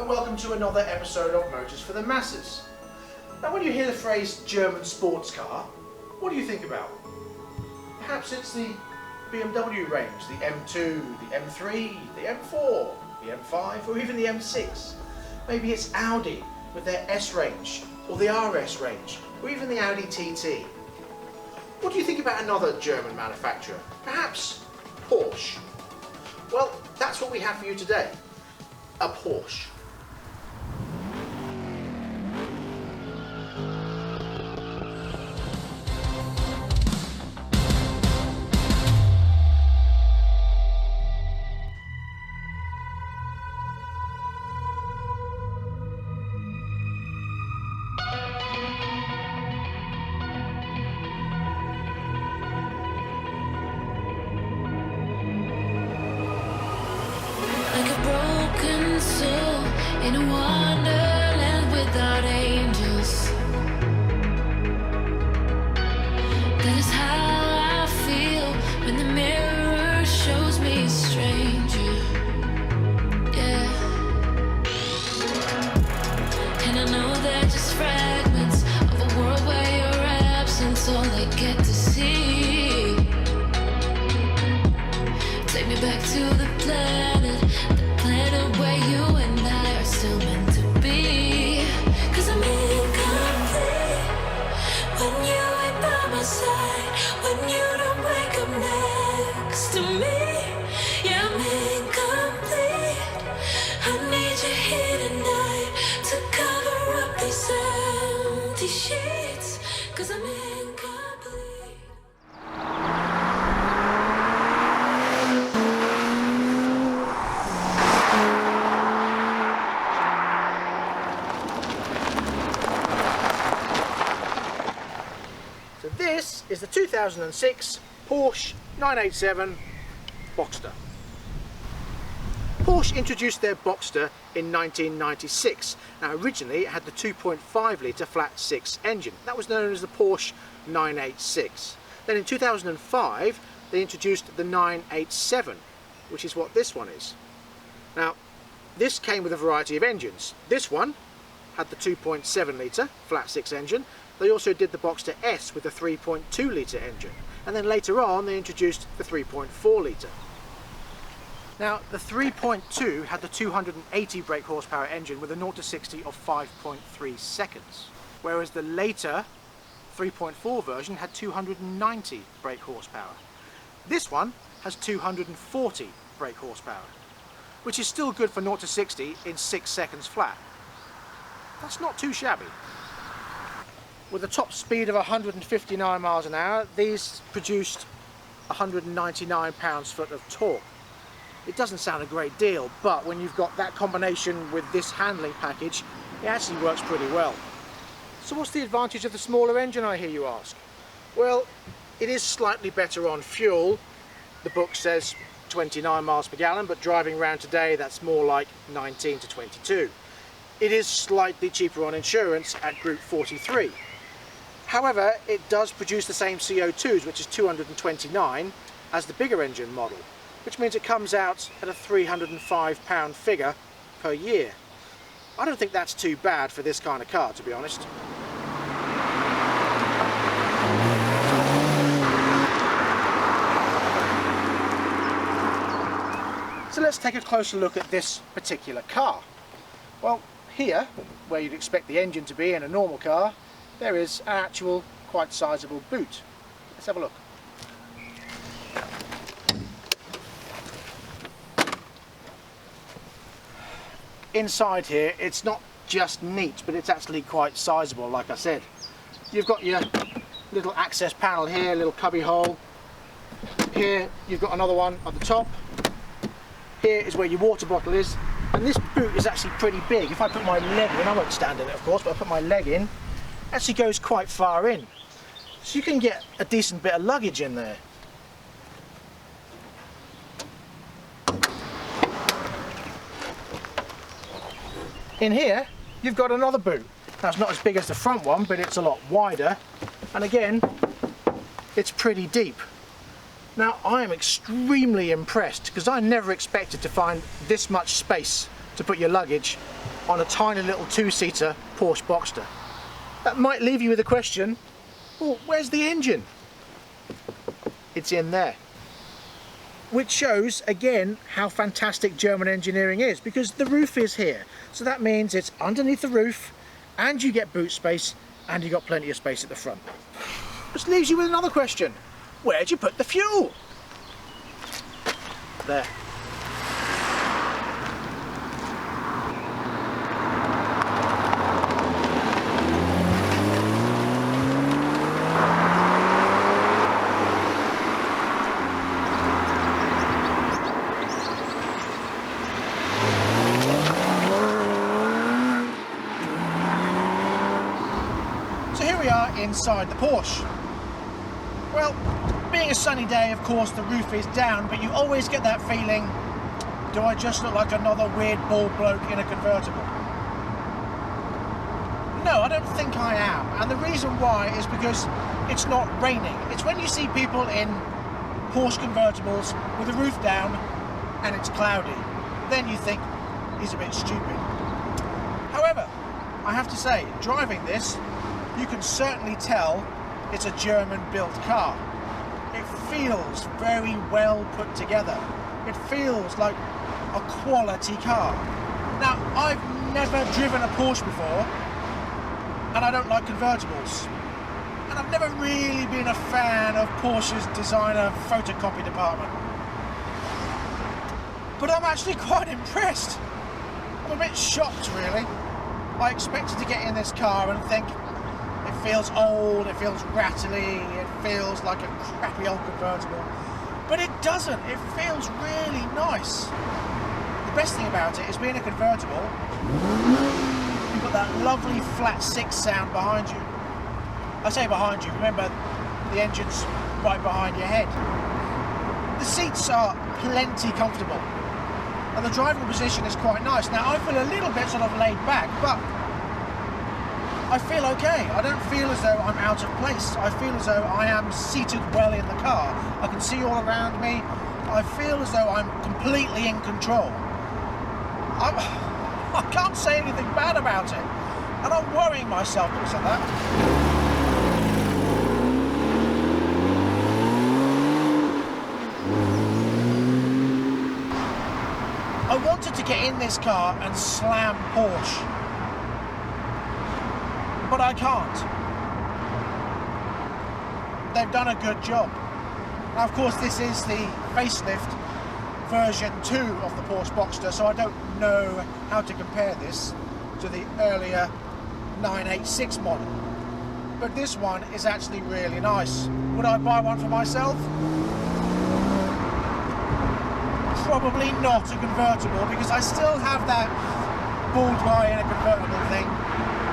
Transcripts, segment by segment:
and welcome to another episode of Motors for the Masses. Now when you hear the phrase German sports car, what do you think about? Perhaps it's the BMW range, the M2, the M3, the M4, the M5 or even the M6. Maybe it's Audi with their S range or the RS range or even the Audi TT. What do you think about another German manufacturer? Perhaps Porsche? Well, that's what we have for you today. A Porsche. In a wonderland without angels. That is how I feel when the mirror shows me a stranger. Yeah. And I know they're just fragments of a world where your absence all I get to see. Take me back to the planet where you and I are still meant to be. 'Cause I'm incomplete when you ain't by my side, when you don't wake up next to me. Yeah, I'm incomplete. I need you here tonight to cover up these empty sheets. 'Cause I'm incomplete. This is the 2006 Porsche 987 Boxster. Porsche introduced their Boxster in 1996. Now originally it had the 2.5 litre flat 6 engine. That was known as the Porsche 986. Then in 2005 they introduced the 987, which is what this one is. Now this came with a variety of engines. This one had the 2.7 litre flat 6 engine. They also did the Boxster S with a 3.2 litre engine, and then later on they introduced the 3.4 litre. Now the 3.2 had the 280 brake horsepower engine with a 0 to 60 of 5.3 seconds, whereas the later 3.4 version had 290 brake horsepower. This one has 240 brake horsepower, which is still good for 0 to 60 in 6 seconds flat. That's not too shabby. With a top speed of 159 miles an hour, these produced 199 pounds-foot of torque. It doesn't sound a great deal, but when you've got that combination with this handling package, it actually works pretty well. So what's the advantage of the smaller engine, I hear you ask? Well, it is slightly better on fuel. The book says 29 miles per gallon, but driving around today that's more like 19 to 22. It is slightly cheaper on insurance at Group 43. However, it does produce the same CO2s, which is 229, as the bigger engine model, which means it comes out at a £305 figure per year. I don't think that's too bad for this kind of car, to be honest. So let's take a closer look at this particular car. Well, here, where you'd expect the engine to be in a normal car, there is an actual quite sizable boot. Let's have a look. Inside here it's not just neat, but it's actually quite sizable, like I said. You've got your little access panel here, little cubby hole. Here you've got another one at the top. Here is where your water bottle is, and this boot is actually pretty big. If I put my leg in, I won't stand in it of course, but I put my leg in, actually goes quite far in, so you can get a decent bit of luggage in there. In here you've got another boot. Now it's not as big as the front one, but it's a lot wider, and again it's pretty deep. Now I am extremely impressed because I never expected to find this much space to put your luggage on a tiny little two-seater Porsche Boxster. That might leave you with a question, well, where's the engine? It's in there. Which shows, again, how fantastic German engineering is, because the roof is here. So that means it's underneath the roof, and you get boot space, and you got plenty of space at the front. Which leaves you with another question. Where'd you put the fuel? There. Inside the Porsche. Well, being a sunny day, of course, the roof is down, but you always get that feeling, do I just look like another weird bald bloke in a convertible? No, I don't think I am, and the reason why is because it's not raining. It's when you see people in Porsche convertibles with the roof down and it's cloudy, then you think he's a bit stupid. However, I have to say, driving this, you can certainly tell it's a German-built car. It feels very well put together. It feels like a quality car. Now, I've never driven a Porsche before, and I don't like convertibles. And I've never really been a fan of Porsche's designer photocopy department. But I'm actually quite impressed. I'm a bit shocked, really. I expected to get in this car and think, it feels old, it feels rattly, it feels like a crappy old convertible. But it doesn't, it feels really nice. The best thing about it is being a convertible, you've got that lovely flat six sound behind you. I say behind you, remember the engine's right behind your head. The seats are plenty comfortable. And the driving position is quite nice. Now I feel a little bit sort of laid back, but I feel okay. I don't feel as though I'm out of place. I feel as though I am seated well in the car. I can see all around me. I feel as though I'm completely in control. I can't say anything bad about it. And I'm worrying myself because of that. I wanted to get in this car and slam Porsche. But I can't. They've done a good job. Now, of course, this is the facelift version 2 of the Porsche Boxster, so I don't know how to compare this to the earlier 986 model. But this one is actually really nice. Would I buy one for myself? Probably not a convertible, because I still have that bald guy in a convertible thing.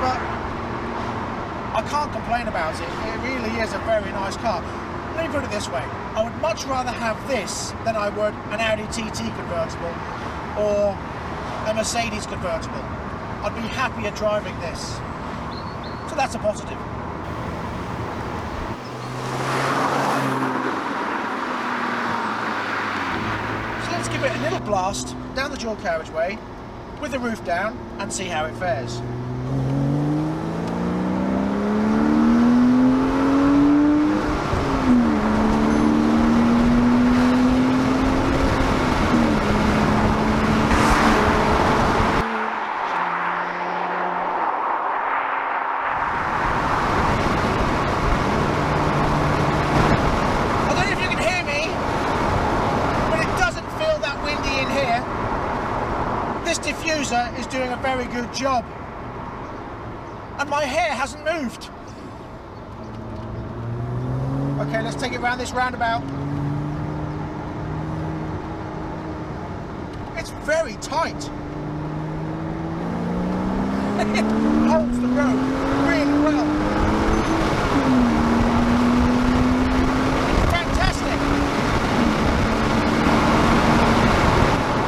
But I can't complain about it. It really is a very nice car. Let me put it this way. I would much rather have this than I would an Audi TT convertible or a Mercedes convertible. I'd be happier driving this. So that's a positive. So let's give it a little blast down the dual carriageway with the roof down and see how it fares. Is doing a very good job, and my hair hasn't moved. Okay, let's take it around this roundabout. It's very tight. It holds the road really well. Fantastic.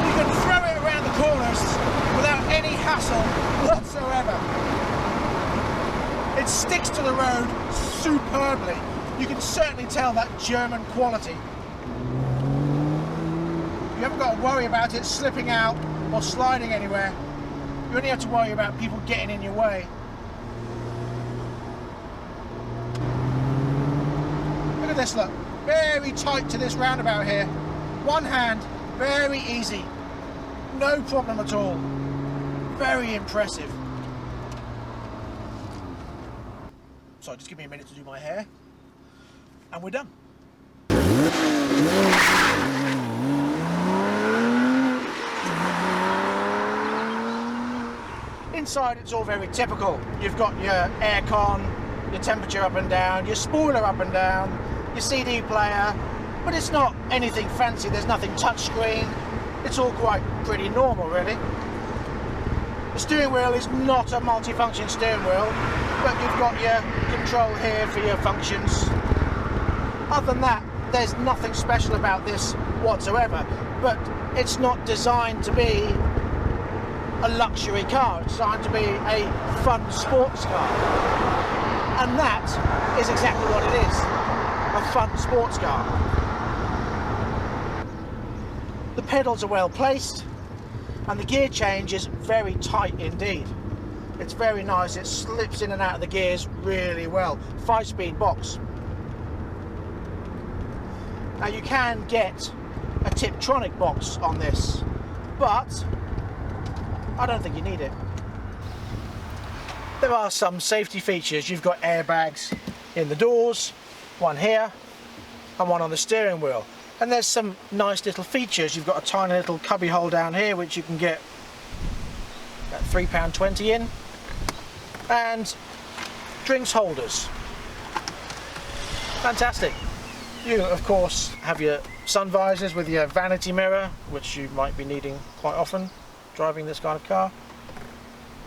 You can throw it around the corners without any hassle whatsoever. It sticks to the road superbly. You can certainly tell that German quality. You haven't got to worry about it slipping out or sliding anywhere. You only have to worry about people getting in your way. Look at this, look. Very tight to this roundabout here. One hand, very easy. No problem at all. Very impressive. So just give me a minute to do my hair. And we're done. Inside it's all very typical. You've got your aircon, your temperature up and down, your spoiler up and down, your CD player, but it's not anything fancy. There's nothing touchscreen. It's all quite pretty normal, really. The steering wheel is not a multi-function steering wheel, but you've got your control here for your functions. Other than that, there's nothing special about this whatsoever, but it's not designed to be a luxury car. It's designed to be a fun sports car, and that is exactly what it is, a fun sports car. The pedals are well placed, and the gear change is very tight indeed. It's very nice. It slips in and out of the gears really well. 5-speed box. Now you can get a Tiptronic box on this, but I don't think you need it. There are some safety features. You've got airbags in the doors, one here and one on the steering wheel. And there's some nice little features. You've got a tiny little cubby hole down here which you can get about £3.20 in, and drinks holders. Fantastic. You of course have your sun visors with your vanity mirror, which you might be needing quite often driving this kind of car.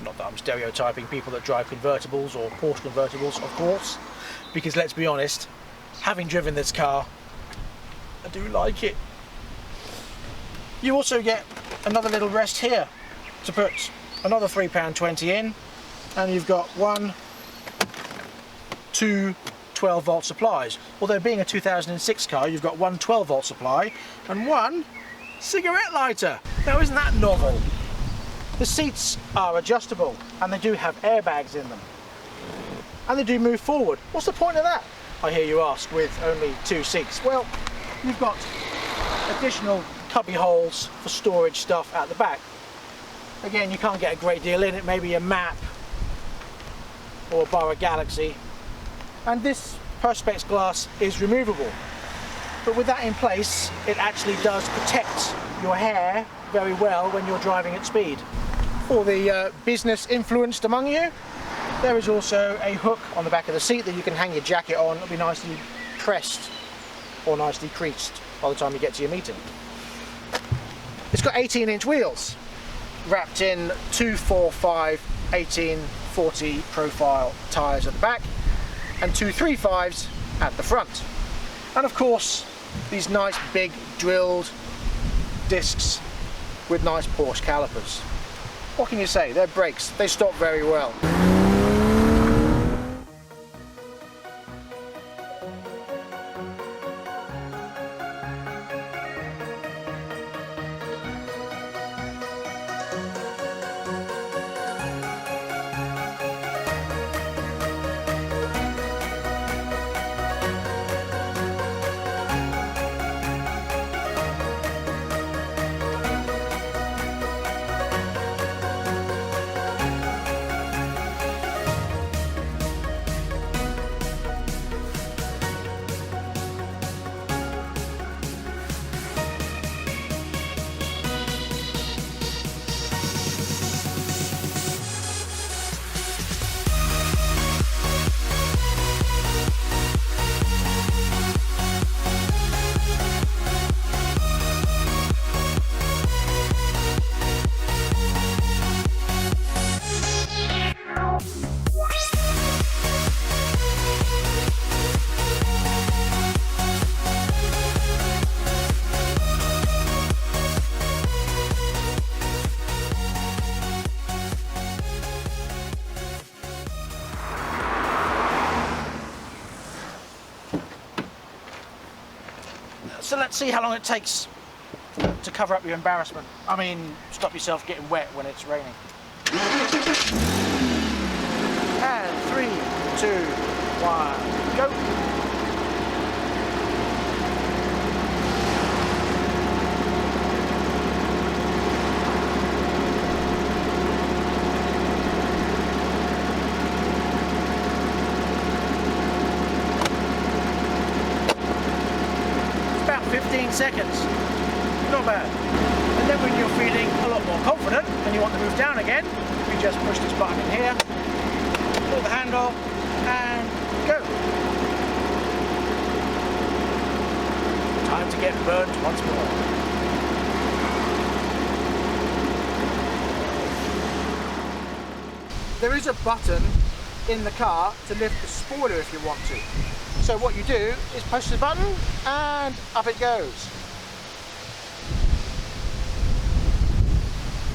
Not that I'm stereotyping people that drive convertibles or Porsche convertibles, of course, because let's be honest, having driven this car, I do like it. You also get another little rest here to put another £3.20 in, and you've got 1, 2, 12-volt supplies. Although being a 2006 car, you've got one 12-volt supply and one cigarette lighter. Now isn't that novel? The seats are adjustable and they do have airbags in them. And they do move forward. What's the point of that, I hear you ask, with only 2 seats? Well, you've got additional cubby holes for storage stuff at the back. Again, you can't get a great deal in it, maybe a map or a bar of Galaxy. And this perspex glass is removable. But with that in place, it actually does protect your hair very well when you're driving at speed. For the business influenced among you, there is also a hook on the back of the seat that you can hang your jacket on. It'll be nicely pressed or nicely creased by the time you get to your meeting. It's got 18-inch wheels wrapped in 245 1840 profile tyres at the back and 235s at the front. And of course, these nice big drilled discs with nice Porsche calipers. What can you say? They're brakes. They stop very well. So let's see how long it takes to cover up your embarrassment. I mean, stop yourself getting wet when it's raining. And 3, 2, 1, go. About 15 seconds. Not bad. And then when you're feeling a lot more confident and you want to move down again, you just push this button in here, pull the handle, and go. Time to get burnt once more. There is a button in the car to lift the spoiler if you want to. So what you do is push the button and up it goes.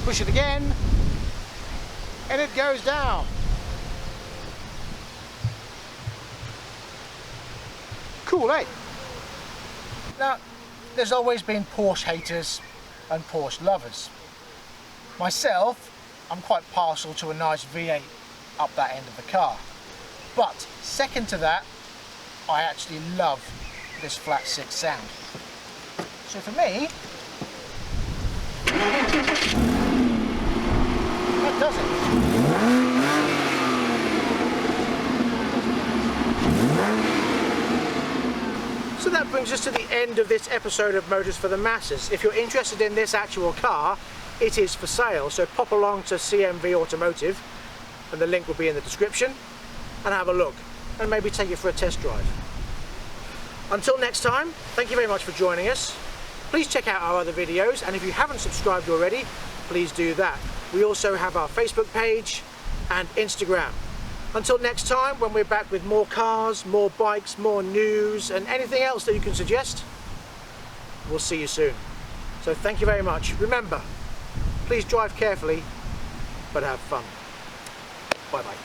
Push it again and it goes down. Cool, eh? Now, there's always been Porsche haters and Porsche lovers. Myself, I'm quite partial to a nice V8 up that end of the car. But second to that, I actually love this flat six sound. So for me, that does it. So that brings us to the end of this episode of Motors for the Masses. If you're interested in this actual car, it is for sale. So pop along to CMV Automotive, and the link will be in the description, and have a look. And maybe take it for a test drive. Until next time, thank you very much for joining us. Please check out our other videos, and if you haven't subscribed already, please do that. We also have our Facebook page and Instagram. Until next time, when we're back with more cars, more bikes, more news, and anything else that you can suggest, we'll see you soon. So thank you very much. Remember, please drive carefully, but have fun. Bye-bye.